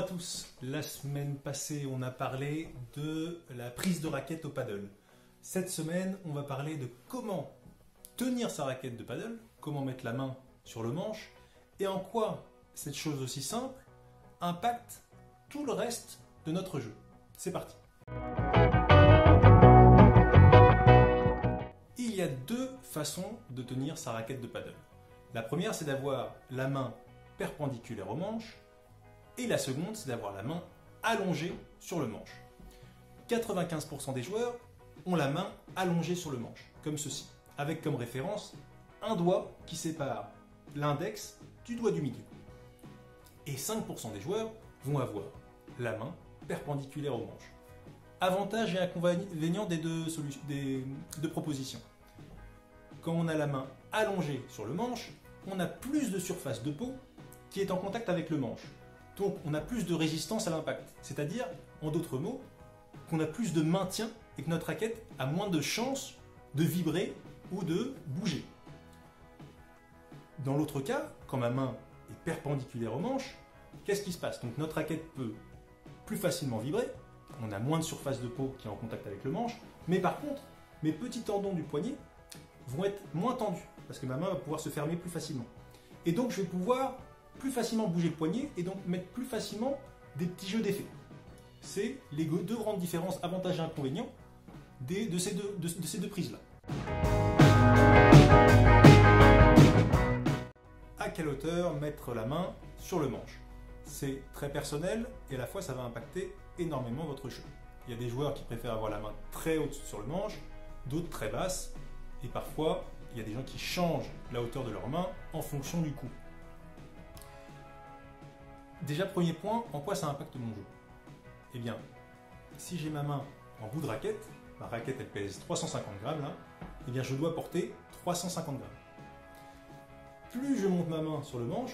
Bonjour à tous. La semaine passée, on a parlé de la prise de raquette au paddle. Cette semaine, on va parler de comment tenir sa raquette de paddle, comment mettre la main sur le manche et en quoi cette chose aussi simple impacte tout le reste de notre jeu. C'est parti. Il y a deux façons de tenir sa raquette de paddle. La première, c'est d'avoir la main perpendiculaire au manche. Et la seconde, c'est d'avoir la main allongée sur le manche. 95% des joueurs ont la main allongée sur le manche, comme ceci, avec comme référence un doigt qui sépare l'index du doigt du milieu. Et 5% des joueurs vont avoir la main perpendiculaire au manche. Avantages et inconvénients des deux propositions. Quand on a la main allongée sur le manche, on a plus de surface de peau qui est en contact avec le manche. Donc on a plus de résistance à l'impact, c'est-à-dire, en d'autres mots, qu'on a plus de maintien et que notre raquette a moins de chances de vibrer ou de bouger. Dans l'autre cas, quand ma main est perpendiculaire au manche, qu'est-ce qui se passe? Donc notre raquette peut plus facilement vibrer, on a moins de surface de peau qui est en contact avec le manche, mais par contre, mes petits tendons du poignet vont être moins tendus, parce que ma main va pouvoir se fermer plus facilement. Et donc je vais pouvoir plus facilement bouger le poignet et donc mettre plus facilement des petits jeux d'effets. C'est les deux grandes différences, avantages et inconvénients de ces deux prises-là. À quelle hauteur mettre la main sur le manche? C'est très personnel et à la fois ça va impacter énormément votre jeu. Il y a des joueurs qui préfèrent avoir la main très haute sur le manche, d'autres très basse, et parfois il y a des gens qui changent la hauteur de leur main en fonction du coup. Déjà, premier point, en quoi ça impacte mon jeu? Eh bien, si j'ai ma main en bout de raquette, ma raquette elle pèse 350 grammes là, eh bien je dois porter 350 grammes. Plus je monte ma main sur le manche,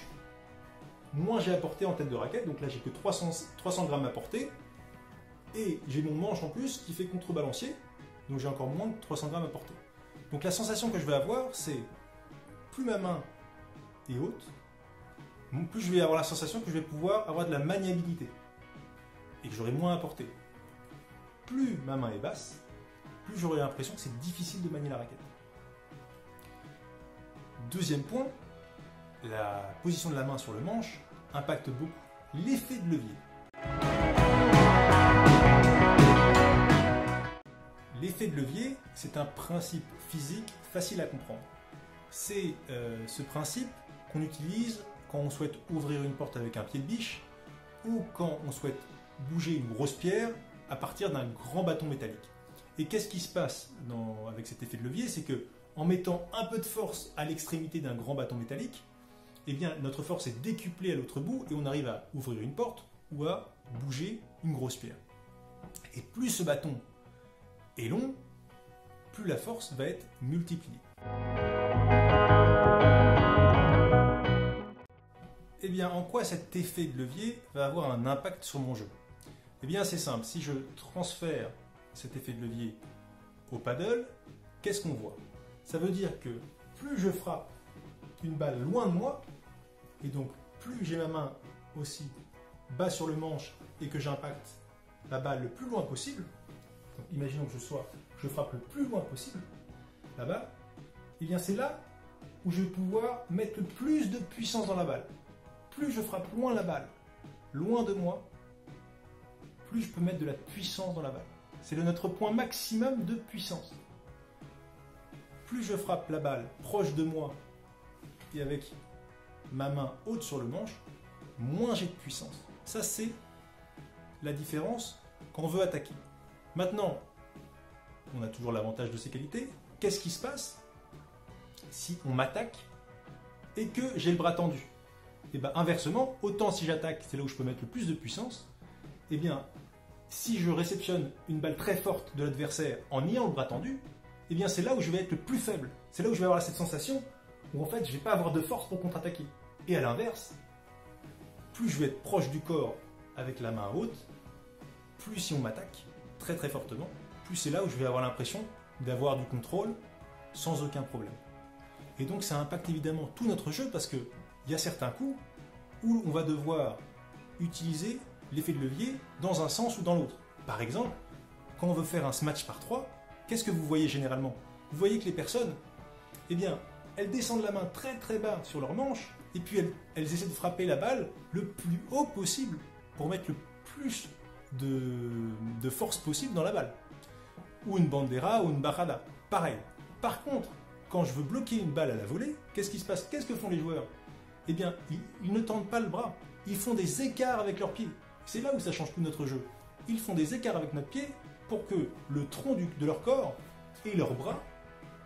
moins j'ai à porter en tête de raquette, donc là j'ai que 300 grammes à porter, et j'ai mon manche en plus qui fait contrebalancier, donc j'ai encore moins de 300 grammes à porter. Donc la sensation que je vais avoir, c'est plus ma main est haute, plus je vais avoir la sensation que je vais pouvoir avoir de la maniabilité et que j'aurai moins à porter. Plus ma main est basse, plus j'aurai l'impression que c'est difficile de manier la raquette. Deuxième point, la position de la main sur le manche impacte beaucoup l'effet de levier. L'effet de levier, c'est un principe physique facile à comprendre. C'est ce principe qu'on utilise quand on souhaite ouvrir une porte avec un pied de biche ou quand on souhaite bouger une grosse pierre à partir d'un grand bâton métallique. Et qu'est-ce qui se passe avec cet effet de levier? C'est que en mettant un peu de force à l'extrémité d'un grand bâton métallique, eh bien, notre force est décuplée à l'autre bout et on arrive à ouvrir une porte ou à bouger une grosse pierre. Et plus ce bâton est long, plus la force va être multipliée. Eh bien, en quoi cet effet de levier va avoir un impact sur mon jeu? Eh bien, c'est simple. Si je transfère cet effet de levier au paddle, qu'est-ce qu'on voit? Ça veut dire que plus je frappe une balle loin de moi, et donc plus j'ai ma main aussi bas sur le manche et que j'impacte la balle le plus loin possible, donc imaginons que je frappe le plus loin possible la balle, eh bien c'est là où je vais pouvoir mettre le plus de puissance dans la balle. Plus je frappe loin la balle, loin de moi, plus je peux mettre de la puissance dans la balle. C'est notre point maximum de puissance. Plus je frappe la balle proche de moi et avec ma main haute sur le manche, moins j'ai de puissance. Ça, c'est la différence quand on veut attaquer. Maintenant, on a toujours l'avantage de ces qualités. Qu'est-ce qui se passe si on m'attaque et que j'ai le bras tendu? Et bien inversement, autant si j'attaque, c'est là où je peux mettre le plus de puissance, et bien si je réceptionne une balle très forte de l'adversaire en ayant le bras tendu, et bien c'est là où je vais être le plus faible. C'est là où je vais avoir cette sensation où en fait je ne vais pas avoir de force pour contre-attaquer. Et à l'inverse, plus je vais être proche du corps avec la main haute, plus si on m'attaque très très fortement, plus c'est là où je vais avoir l'impression d'avoir du contrôle sans aucun problème. Et donc ça impacte évidemment tout notre jeu parce qu'il y a certains coups où on va devoir utiliser l'effet de levier dans un sens ou dans l'autre. Par exemple, quand on veut faire un smash par 3, qu'est-ce que vous voyez généralement? Vous voyez que les personnes, eh bien, elles descendent la main très très bas sur leur manche, et puis elles essaient de frapper la balle le plus haut possible pour mettre le plus de force possible dans la balle. Ou une bandera ou une bajada. Pareil. Par contre, quand je veux bloquer une balle à la volée, qu'est-ce qui se passe? Qu'est-ce que font les joueurs? Eh bien, ils ne tendent pas le bras. Ils font des écarts avec leurs pieds. C'est là où ça change tout notre jeu. Ils font des écarts avec notre pied pour que le tronc de leur corps et leurs bras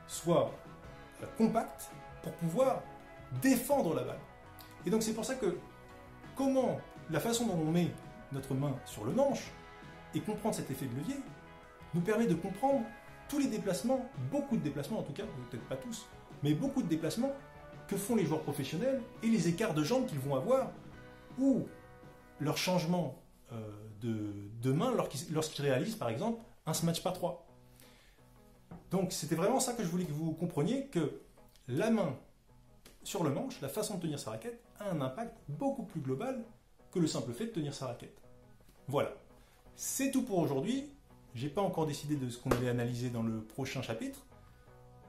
soient compacts pour pouvoir défendre la balle. Et donc c'est pour ça que la façon dont on met notre main sur le manche et comprendre cet effet de levier nous permet de comprendre tous les déplacements, beaucoup de déplacements en tout cas, peut-être pas tous, mais beaucoup de déplacements que font les joueurs professionnels et les écarts de jambes qu'ils vont avoir ou leur changement de main lorsqu'ils réalisent par exemple un smash par 3. Donc c'était vraiment ça que je voulais que vous compreniez, que la main sur le manche, la façon de tenir sa raquette, a un impact beaucoup plus global que le simple fait de tenir sa raquette. Voilà, c'est tout pour aujourd'hui. J'ai pas encore décidé de ce qu'on allait analyser dans le prochain chapitre,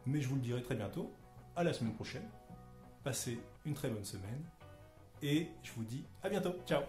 mais je vous le dirai très bientôt. À la semaine prochaine. Passez une très bonne semaine et je vous dis à bientôt. Ciao.